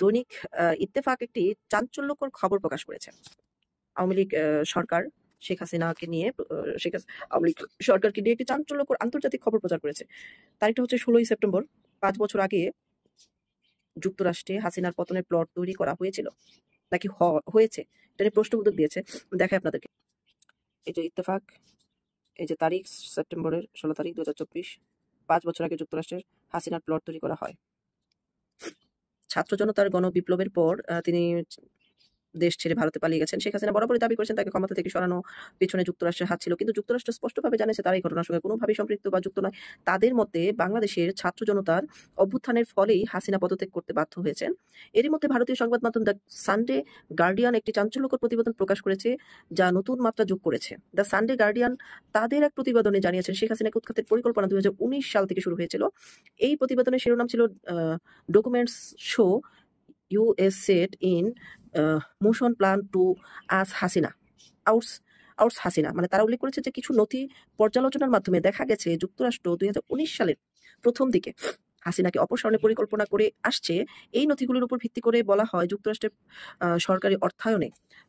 দৈনিক ইত্তেফাক একটি চাঞ্চল্যকর খবর প্রকাশ করেছে। আওয়ামী লীগ সরকার শেখ হাসিনাকে নিয়ে আওয়ামী লীগ সরকারকে নিয়ে একটি চাঞ্চল্যকর আন্তর্জাতিক খবর প্রচার করেছে। তারিখটা হচ্ছে 16ই সেপ্টেম্বর। 5 বছর আগে যুক্তরাষ্ট্রে হাসিনার পতনের প্লট তৈরি করা হয়েছিল নাকি হয়েছে, এটা নিয়ে প্রশ্নবোধক দিয়েছে। দেখাই আপনাদেরকে। এই যে ইত্তেফাক, এই যে তারিখ সেপ্টেম্বরের 16 তারিখ 2024। 5 বছর আগে যুক্তরাষ্ট্রের হাসিনার প্লট তৈরি করা হয়। ছাত্র জনতার গণবিপ্লবের পর তিনি দেশ ছেড়ে ভারতে পালিয়ে গেছেন। শেখ হাসিনা বরাবরই দাবি করেছেন তাকে ক্ষমতা থেকে সরানো পিছনে যুক্তরাষ্ট্রের হাত ছিল, কিন্তু যুক্তরাষ্ট্র স্পষ্টভাবে জানিয়েছে তারা এই ঘটনার সঙ্গে কোনোভাবেই সম্পৃক্ত বা যুক্ত নয়। তাদের মতে বাংলাদেশের ছাত্র জনতার অভ্যুত্থানের ফলেই হাসিনা পদত্যাগ করতে বাধ্য হয়েছেন। এরই মধ্যে ভারতীয় সংবাদ মাধ্যম দ্য সানডে গার্ডিয়ান একটি চাঞ্চল্যকর প্রতিবেদন প্রকাশ করেছে, যা নতুন মাত্রা যোগ করেছে। দ্য সানডে গার্ডিয়ান তাদের এক প্রতিবেদনে জানিয়েছেন শেখ হাসিনাকে উৎখাতের পরিকল্পনা 2019 সাল থেকে শুরু হয়েছিল। এই প্রতিবেদনের শিরোনাম ছিল documents show US said in motion plan to us Hasina outs Hasina, মানে তারা উল্লেখ করেছে যে কিছু নথি পর্যালোচনার মাধ্যমে দেখা গেছে যুক্তরাষ্ট্র 2019 সালের প্রথম দিকে হাসিনাকে অপসারণের পরিকল্পনা করে আসছে। এই নথিগুলোর উপর ভিত্তি করে বলা হয় যুক্তরাষ্ট্রের সরকারি অর্থায়নে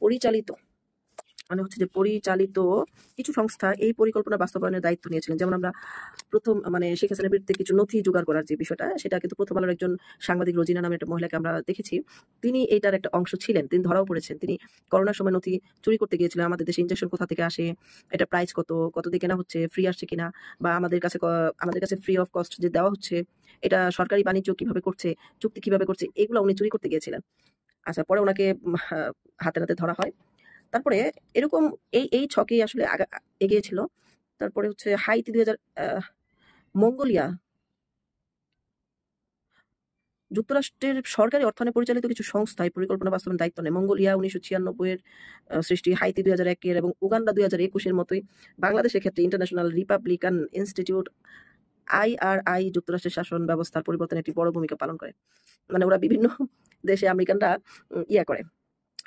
পরিচালিত পরিচালিত কিছু সংস্থা এই পরিকল্পনা বাস্তবায়নের দায়িত্ব নিয়েছিলেন। যেমন আমরা প্রথম শেখ হাসিনার বিরুদ্ধে কিছু নথি জোগাড় করার যে বিষয়টা, সেটা কিন্তু প্রথম আলোর একজন সাংবাদিক রোজিনা নামের একটা মহিলাকে আমরা দেখেছি। তিনি এইটার একটা অংশ ছিলেন, তিনি ধরাও পড়েছেন। তিনি করোনার সময় নথি চুরি করতে গিয়েছিলেন। আমাদের দেশে ইনজেকশন কোথা থেকে আসে, এটা প্রাইস কত দিয়ে কেনা হচ্ছে, ফ্রি আসছে কিনা, বা আমাদের কাছে ফ্রি অফ কস্ট যে দেওয়া হচ্ছে, এটা সরকারি বাণিজ্য কিভাবে করছে, চুক্তি কিভাবে করছে, এগুলো উনি চুরি করতে গিয়েছিলেন। আচ্ছা, পরে ওনাকে হাতে নাতে ধরা হয়। তারপরে এরকম এই ছকেই আসলে এগিয়েছিল। তারপরে হচ্ছে হাইতি 2000 মঙ্গোলিয়া যুক্তরাষ্ট্রের সরকারি অর্থায়নে পরিচালিত কিছু সংস্থায় পরিকল্পনা বাস্তবায়নের দায়িত্ব নেয়। মঙ্গোলিয়া 1996 এর সৃষ্টি, হাইতি 2001 এর এবং উগান্ডা 2021 এর মতোই বাংলাদেশের ক্ষেত্রে ইন্টারন্যাশনাল রিপাবলিকান ইনস্টিটিউট IRI যুক্তরাষ্ট্রের শাসন ব্যবস্থার পরিবর্তনে একটি বড় ভূমিকা পালন করে। মানে ওরা বিভিন্ন দেশে আমেরিকানরা করে,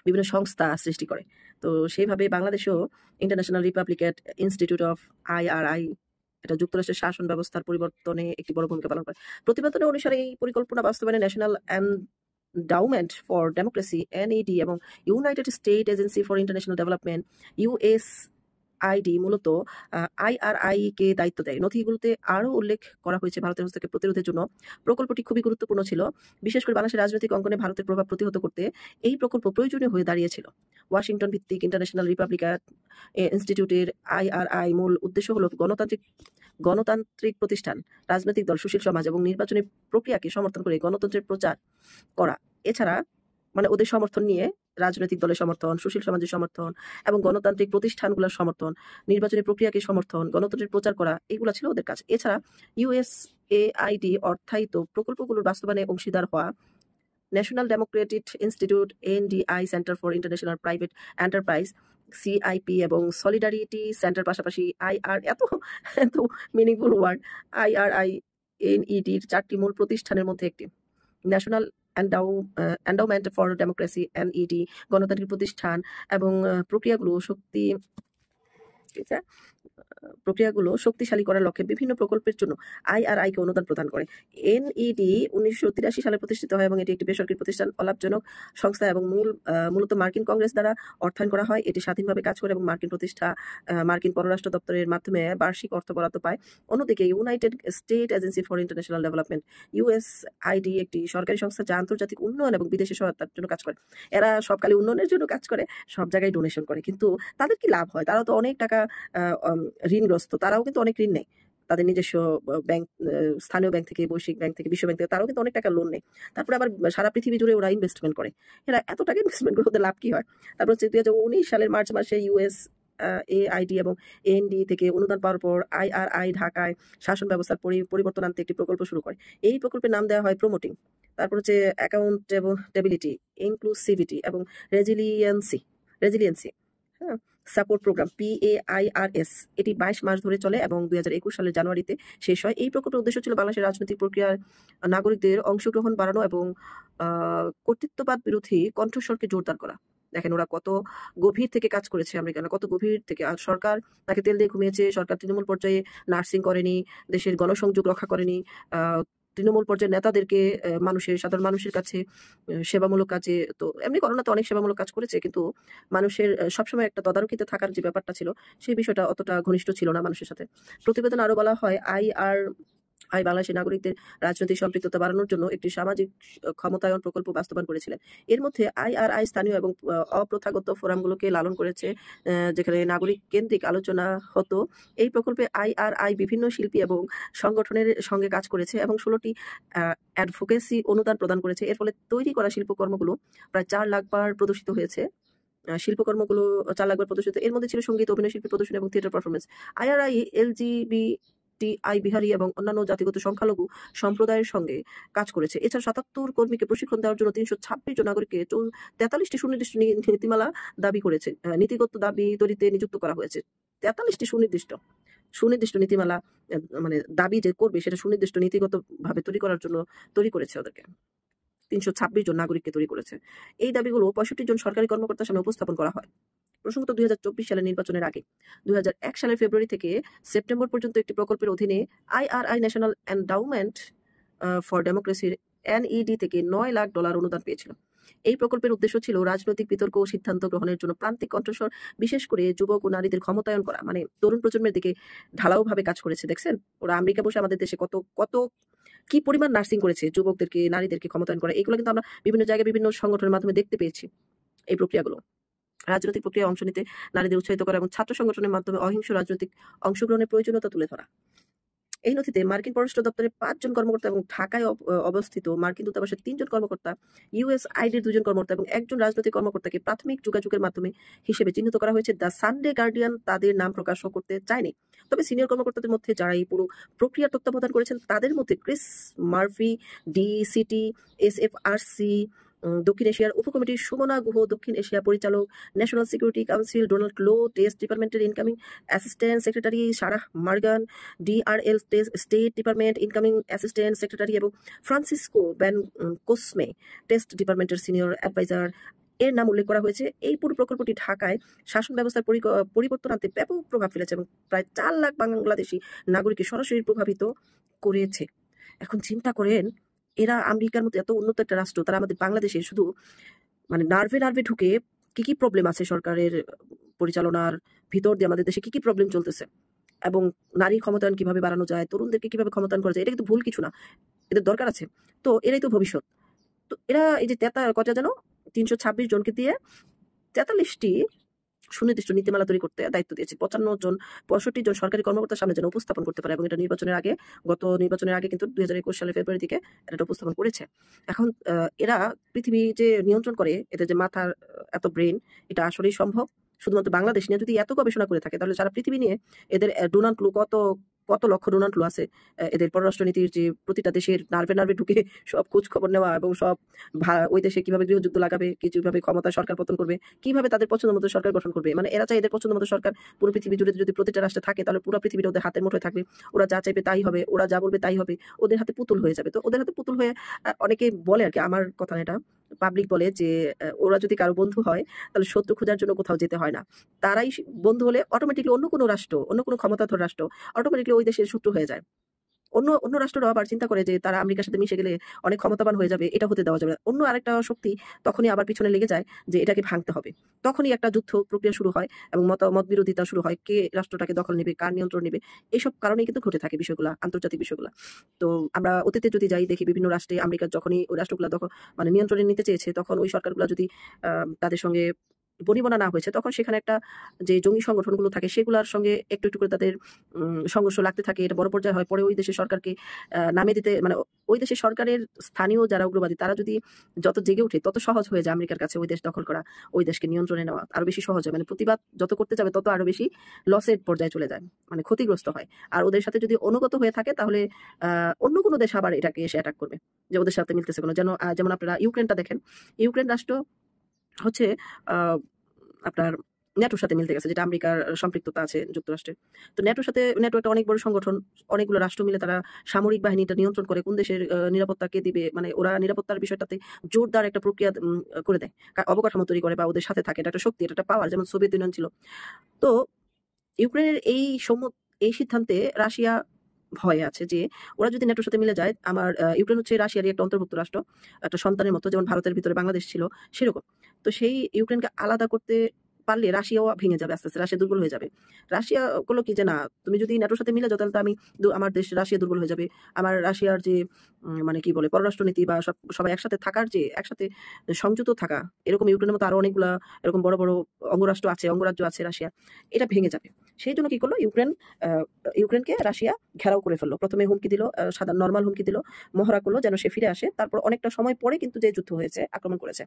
বিভিন্ন সংস্থা সৃষ্টি করে। তো সেইভাবে বাংলাদেশেও international Republican institute of IRI, এটা যুক্তরাষ্ট্রের শাসন ব্যবস্থার পরিবর্তনে একটি বড় ভূমিকা পালন করে। প্রতিবেদনে অনুসারে এই পরিকল্পনা বাস্তবায়নে national endowment for democracy NED এবং United state agency for international development USAID মূলত IRI কে দায়িত্ব দেয়। নথিগুলোতে আরও উল্লেখ করা হয়েছে ভারতের হস্তক্ষেপ প্রতিরোধের জন্য প্রকল্পটি খুবই গুরুত্বপূর্ণ ছিল। বিশেষ করে বাংলাদেশের রাজনৈতিক অঙ্গনে ভারতের প্রভাব প্রতিহত করতে এই প্রকল্প প্রয়োজনীয় হয়ে দাঁড়িয়েছিল। ওয়াশিংটন ভিত্তিক ইন্টারন্যাশনাল রিপাবলিকান ইনস্টিটিউটের IRI মূল উদ্দেশ্য হল গণতান্ত্রিক প্রতিষ্ঠান, রাজনৈতিক দল, সুশীল সমাজ এবং নির্বাচনী প্রক্রিয়াকে সমর্থন করে গণতন্ত্রের প্রচার করা। এছাড়া ওদের সমর্থন নিয়ে রাজনৈতিক দলের সমর্থন, সুশীল সমাজের সমর্থন এবং গণতান্ত্রিক প্রতিষ্ঠানগুলোর সমর্থন, নির্বাচনী প্রক্রিয়াকে সমর্থন, গণতন্ত্রের প্রচার করা, এগুলো ছিল ওদের কাজ। এছাড়া USAID অর্থায়িত প্রকল্পগুলোর বাস্তবায়নে অংশীদার হওয়া national Democratic institute NDI centre for international private enterprise CIP এবং সলিডারিটি সেন্টার, পাশাপাশি এত মিনিংফুল ওয়ার্ড, IRI NEDর 4টি মূল প্রতিষ্ঠানের মধ্যে একটি। National endowment for democracy NED গণতান্ত্রিক প্রতিষ্ঠান এবং প্রক্রিয়াগুলো শক্তিশালী করার লক্ষ্যে বিভিন্ন প্রকল্পের জন্য IRI কে অনুদান প্রদান করে। NED 1983 সালে প্রতিষ্ঠিত হয় এবং এটি একটি বেসরকারি প্রতিষ্ঠান, অলাভজনক সংস্থা এবং মূলত মার্কিন কংগ্রেস দ্বারা অর্থায়ন করা হয়। এটি স্বাধীনভাবে কাজ করে এবং মার্কিন পররাষ্ট্র দপ্তরের মাধ্যমে বার্ষিক অর্থ বরাদ্দ পায়। অন্যদিকে United state agency for international development USAID একটি সরকারি সংস্থা যা আন্তর্জাতিক উন্নয়ন এবং বিদেশি সহায়তার জন্য কাজ করে। এরা সবকালে উন্নয়নের জন্য কাজ করে, সব জায়গায় ডোনেশন করে, কিন্তু তাদের কি লাভ হয়? তারাও তো অনেক টাকা ঋণগ্রস্ত, তারাও কিন্তু অনেক ঋণ নেয় তাদের নিজস্ব ব্যাংক, স্থানীয় ব্যাংক থেকে, বৈশ্বিক ব্যাংক থেকে, বিশ্ব ব্যাংক থেকে, তারাও কিন্তু অনেক টাকা লোন নেয়। তারপরে আবার সারা পৃথিবী জুড়ে ওরা ইনভেস্টমেন্ট করে। এরা এত টাকা ইনভেস্টমেন্ট করে ওদের লাভ কি হয়? তারপর হচ্ছে 2019 সালের মার্চ মাসে USAID এবং AND থেকে অনুদান পাওয়ার পর IRI ঢাকায় শাসন ব্যবস্থার পরিবর্তন আনতে একটি প্রকল্প শুরু করে। এই প্রকল্পের নাম দেওয়া হয় প্রমোটিং। তারপর হচ্ছে অ্যাকাউন্টেবিলিটি, ইনক্লুসিভিটি এবং রেজিলিয়েন্সি সাপোর্ট প্রোগ্রাম PAIRS। এটি 22 মাস ধরে চলে এবং 2021 সালের জানুয়ারিতে শেষ হয়। এই প্রকল্পের উদ্দেশ্য ছিল বাংলাদেশের রাজনৈতিক প্রক্রিয়ার নাগরিকদের অংশগ্রহণ বাড়ানো এবং কর্তৃত্ববাদ বিরোধী কণ্ঠস্বরকে জোরদার করা। দেখেন ওরা কত গভীর থেকে কাজ করেছে, আমেরিকানরা কত গভীর থেকে। আর সরকার তাকে তেল দিয়ে ঘুমিয়েছে। সরকার তৃণমূল পর্যায়ে নার্সিং করেনি, দেশের গণসংযোগ রক্ষা করেনি, তৃণমূল পর্যায়ের নেতাদেরকে সাধারণ মানুষের কাছে সেবামূলক কাজে, তো এমনি করোনা তো অনেক সেবামূলক কাজ করেছে, কিন্তু মানুষের সবসময় একটা তদারকিতে থাকার যে ব্যাপারটা ছিল, সেই বিষয়টা অতটা ঘনিষ্ঠ ছিল না মানুষের সাথে। প্রতিবেদন আরো বলা হয়, বাংলাদেশের নাগরিকদের রাজনৈতিক সম্পৃক্ততা বাড়ানোর জন্য একটি সামাজিক ক্ষমতায়ন প্রকল্প বাস্তবায়ন করেছিলেন। এর মধ্যে আইআরআই স্থানীয় এবং অপ্রথাগত ফোরামগুলোকে লালন করেছে, যেখানে নাগরিক কেন্দ্রিক আলোচনা হতো। এই প্রকল্পে আইআরআই বিভিন্ন শিল্পী এবং সংগঠনের সঙ্গে কাজ করেছে এবং 16টি অ্যাডভোকেসি অনুদান প্রদান করেছে। এর ফলে তৈরি করা শিল্পকর্মগুলো প্রায় 4 লাখ বার প্রদর্শিত হয়েছে। শিল্পকর্মগুলো 4 লাখ বার প্রদর্শিত। এর মধ্যে ছিল সঙ্গীত, অভিনয় শিল্পী প্রদর্শনী এবং থিয়েটার পারফরমেন্স। আইআরআই এলজিবিটিআই বিহারি এবং অন্যান্য জাতিগত সংখ্যালঘু সম্প্রদায়ের সঙ্গে কাজ করেছে। এছাড়া 77 কর্মীকে প্রশিক্ষণ দেওয়ার জন্য 326 জন নাগরিককে 43টি সুনির্দিষ্ট নীতিমালা দাবি করেছে, নীতিগত দাবি তৈরিতে নিযুক্ত করা হয়েছে। 43টি সুনির্দিষ্ট নীতিমালা, মানে দাবি যে করবে সেটা সুনির্দিষ্ট নীতিগতভাবে তৈরি করার জন্য তৈরি করেছে ওদেরকে। 326 জন নাগরিককে তৈরি করেছে। এই দাবিগুলো 65 জন সরকারি কর্মকর্তার সামনে উপস্থাপন করা হয়। প্রসঙ্গত 2024 সালের নির্বাচনের আগে 2001 সালের ফেব্রুয়ারি থেকে সেপ্টেম্বর পর্যন্ত একটি প্রকল্পের অধীনে আইআরআই ন্যাশনাল এন্ডাউমেন্ট ফর ডেমোক্রেসির NED থেকে $9 লাখ অনুদান পেয়েছিল। এই প্রকল্পের উদ্দেশ্য ছিল রাজনৈতিক বিতর্ক ও সিদ্ধান্ত গ্রহণের জন্য প্রান্তিক কণ্ঠস্বর, বিশেষ করে যুবক ও নারীদের ক্ষমতায়ন করা, মানে তরুণ প্রজন্মের দিকে ঢালাওভাবে কাজ করেছে। দেখছেন ওরা আমেরিকা বসে আমাদের দেশে কত কত কি পরিমাণ নার্সিং করেছে যুবকদেরকে, নারীদেরকে ক্ষমতায়ন করা। এগুলো কিন্তু আমরা বিভিন্ন জায়গায় বিভিন্ন সংগঠনের মাধ্যমে দেখতে পেয়েছি। এই প্রক্রিয়াগুলো রাজনৈতিক প্রক্রিয়ায় অংশ নিতে নারীদের উৎসাহিত করা এবং ছাত্র সংগঠনের মাধ্যমে অহিংস রাজনৈতিক অংশগ্রহণের প্রয়োজনীয়তা তুলে ধরা। এই নথিতে মার্কিন পররাষ্ট্র দপ্তরের 5 জন কর্মকর্তা এবং ঢাকায় অবস্থিত মার্কিন দূতাবাসের 3 জন কর্মকর্তা, USAIDর 2 জন কর্মকর্তা এবং 1 জন রাজনৈতিক কর্মকর্তাকে প্রাথমিক যোগাযোগের মাধ্যমে হিসেবে চিহ্নিত করা হয়েছে। দ্য সানডে গার্ডিয়ান তাদের নাম প্রকাশ করতে চায়নি। তবে সিনিয়র কর্মকর্তাদের মধ্যে যারা এই পুরো প্রক্রিয়ার তত্ত্বাবধান করেছেন তাদের মধ্যে ক্রিস মার্ফি, DCT, SFRC দক্ষিণ এশিয়ার উপকমিটির সুমনা গুহ, দক্ষিণ এশিয়া পরিচালক, national security council Donald Lu, state ডিপার্টমেন্টের incoming assistant secretary Sarah Morgan, DRL state department incoming assistant secretary এবং ফ্রান্সিসকো ব্যান কোসমে টেস্ট ডিপার্টমেন্টের সিনিয়র অ্যাডভাইজার এর নাম উল্লেখ করা হয়েছে। এই পুরো প্রকল্পটি ঢাকায় শাসন ব্যবস্থার পরিবর্তন আনতে ব্যাপক প্রভাব ফেলেছে এবং প্রায় 4 লাখ বাংলাদেশি নাগরিককে সরাসরি প্রভাবিত করেছে। এখন চিন্তা করেন, এরা আমেরিকার মতো এত উন্নত একটা রাষ্ট্র, তারা আমাদের বাংলাদেশে শুধু মানে নার্ভে ঢুকে কি প্রবলেম আছে সরকারের পরিচালনার ভিতর দিয়ে আমাদের দেশে কি প্রবলেম চলতেছে এবং নারী ক্ষমতায়ন কিভাবে বাড়ানো যায়, তরুণদেরকে কিভাবে ক্ষমতায়ন করা যায়, এটা কিন্তু ভুল কিছু না, এদের দরকার আছে। তো এরাই তো ভবিষ্যৎ। তো এরা এই যে কটা যেন 326 জনকে দিয়ে 43টি সুনির্দিষ্ট নীতিমালা তৈরি করতে দায়িত্ব দিয়েছে। 65 জন সরকারি কর্মকর্তার সামনে যেন উপস্থাপন করতে পারে এবং এটা গত নির্বাচনের আগে কিন্তু 2021 সালের ফেব্রুয়ারি থেকে এটা উপস্থাপন করেছে। এখন এরা পৃথিবী যে নিয়ন্ত্রণ করে, এদের যে মাথার এত ব্রেন, এটা আসলেই সম্ভব? শুধুমাত্র বাংলাদেশ নিয়ে যদি এত গবেষণা করে থাকে, তাহলে সারা পৃথিবী নিয়ে এদের ডোনাল্ড লু কত লক্ষ ডোনাল্ড লু আছে। এদের পররাষ্ট্রনীতির যে প্রতিটা দেশের নার্ভে ঢুকে সব খোঁজ খবর নেওয়া এবং সব ওই দেশে কিভাবে গৃহযুদ্ধ লাগাবে, কিভাবে ক্ষমতা সরকার পতন করবে, কিভাবে তাদের পছন্দ মতো সরকার গঠন করবে, মানে এরা চাই এদের পছন্দ মতো সরকার পুরো পৃথিবী জুড়ে যদি প্রতিটা রাষ্ট্রে থাকে, তাহলে পুরো পৃথিবীটা ওদের হাতের মুঠোয় থাকবে। ওরা যা চাইবে তাই হবে, ওরা যা বলবে তাই হবে, ওদের হাতে পুতুল হয়ে যাবে। তো ওদের হাতে পুতুল হয়ে অনেকে বলে আর কি, আমার কথা না এটা, পাবলিক বলে যে ওরা যদি কারো বন্ধু হয় তাহলে শত্রু খোঁজার জন্য কোথাও যেতে হয় না। তারাই বন্ধু হলে অটোমেটিকলি অন্য কোনো ক্ষমতাধর রাষ্ট্র অটোমেটিকলি ওই দেশের শত্রু হয়ে যায়। অন্য রাষ্ট্ররা আবার চিন্তা করে যে তারা আমেরিকার সাথে মিশে গেলে অনেক ক্ষমতাবান হয়ে যাবে, এটা হতে দেওয়া যাবে না। অন্য আরেকটা শক্তি তখনই আবার পিছনে লেগে যায় যে এটাকে ভাঙতে হবে। তখনই একটা যুদ্ধ প্রক্রিয়া শুরু হয় এবং মত বিরোধিতা শুরু হয়, কে রাষ্ট্রটাকে দখল নেবে, কার নিয়ন্ত্রণ নেবে। এইসব কারণেই কিন্তু ঘটে থাকে বিষয়গুলা, আন্তর্জাতিক বিষয়গুলা। তো আমরা অতীতে যদি যাই, দেখি বিভিন্ন রাষ্ট্রে আমেরিকার যখনই ওই রাষ্ট্রগুলা মানে নিয়ন্ত্রণে নিতে চেয়েছে, তখন ওই সরকারগুলা যদি তাদের সঙ্গে বনিবনা না হয়েছে, তখন সেখানে একটা যে জঙ্গি সংগঠনগুলো থাকে সেগুলোর সঙ্গে একটু করে তাদের সংঘর্ষ লাগতে থাকে। এটা বড় পর্যায়ে হয়। পরে ওই দেশের সরকারকে নামিয়ে দিতে, মানে ওই দেশের সরকারের স্থানীয় যারা উগ্রবাদী তারা যদি যত জেগে ওঠে, তত সহজ হয়ে যায় আমেরিকার কাছে ওই দেশ দখল করা, ওই দেশকে নিয়ন্ত্রণে নেওয়া আরো বেশি সহজ হয়। মানে প্রতিবাদ যত করতে যাবে তত আরো বেশি লসের পর্যায়ে চলে যায়, মানে ক্ষতিগ্রস্ত হয়। আর ওদের সাথে যদি অনুগত হয়ে থাকে, তাহলে অন্য কোনো দেশ আবার এটাকে এসে অ্যাটাক করবে যে ওদের সাথে মিলতেছে কোনো। যেমন আপনারা ইউক্রেনটা দেখেন, ইউক্রেন রাষ্ট্র হচ্ছে আপনার ন্যাটোর সাথে মিলতে গেছে, যেটা আমেরিকার সম্পৃক্ততা আছে যুক্তরাষ্ট্রের। তো ন্যাটো একটা অনেক বড় সংগঠন, অনেকগুলো রাষ্ট্র মিলে তারা সামরিক বাহিনীটা নিয়ন্ত্রণ করে, কোন দেশের নিরাপত্তা কে দিবে, মানে ওরা নিরাপত্তার বিষয়টাতে জোরদার একটা প্রক্রিয়া করে দেয়, অবকাঠামো তৈরি করে বা ওদের সাথে থাকে। এটা একটা শক্তি, এটা একটা পাওয়ার, যেমন সোভিয়েত ইউনিয়ন ছিল। তো ইউক্রেনের এই সিদ্ধান্তে রাশিয়া ভয় আছে যে ওরা যদি ন্যাটোর সাথে মিলে যায়, আমার ইউক্রেন হচ্ছে রাশিয়ারই একটা অন্তর্ভুক্ত রাষ্ট্র, একটা সন্তানের মতো, যেমন ভারতের ভিতরে বাংলাদেশ ছিল সেরকম। তো সেই ইউক্রেনকে আলাদা করতে পারলে রাশিয়াও ভেঙে যাবে আস্তে, আস্তে। রাশিয়া দুর্বল হয়ে যাবে। রাশিয়া করলো কি যে, না, তুমি যদি ন্যাটোর সাথে মিলে যাও তাহলে তো আমি আমার দেশ রাশিয়া দুর্বল হয়ে যাবে। আমার রাশিয়ার যে মানে কি বলে পররাষ্ট্রনীতি বা সবাই একসাথে থাকার, যে একসাথে সংযুক্ত থাকা, এরকম ইউক্রেনের মতো আরো অনেকগুলা এরকম বড়, বড় অঙ্গরাজ্য আছে রাশিয়ার। এটা ভেঙে যাবে। সেইজন্য কি করলো আ ইউক্রেনকে রাশিয়া ঘেরাও করে ফেলল। ১ম এ হুমকি দিল, সাধারণ নরমাল হুমকি দিল, মহড়া করল যেন সে ফিরে আসে। তারপর অনেকটা সময় পরে কিন্তু যে যুদ্ধ হয়েছে, আক্রমণ করেছে।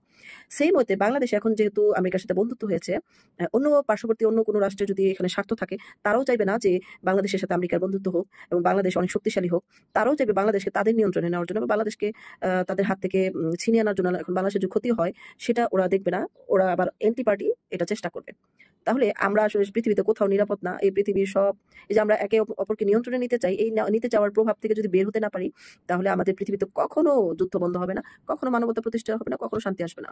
সেইম ওয়েতে বাংলাদেশে এখন যেহেতু আমেরিকার সাথে বন্ধুত্ব হয়েছে, অন্য পার্শ্ববর্তী অন্য কোনো রাষ্ট্রের যদি এখানে স্বার্থ থাকে, তারাও চাইবে না যে বাংলাদেশের সাথে আমেরিকার বন্ধুত্ব হোক এবং বাংলাদেশ অনেক শক্তিশালী হোক। তারাও চাইবে বাংলাদেশকে তাদের নিয়ন্ত্রণে নেওয়ার জন্য বা বাংলাদেশকে তাদের হাত থেকে ছিনিয়ে আনার জন্য। এখন বাংলাদেশের যে ক্ষতি হয় সেটা ওরা দেখবে না। ওরা আবার এন্টি পার্টি এটা চেষ্টা করবে। তাহলে আমরা আসলে পৃথিবীতে কোথাও নিরাপদ না। এই পৃথিবীর এই যে আমরা একে অপরকে নিয়ন্ত্রণে নিতে চাই, এই নিতে চাওয়ার প্রভাব থেকে যদি বের হতে না পারি, তাহলে আমাদের পৃথিবীতে কখনো যুদ্ধ বন্ধ হবে না, কখনো মানবতা প্রতিষ্ঠা হবে না, কখনো শান্তি আসবে না।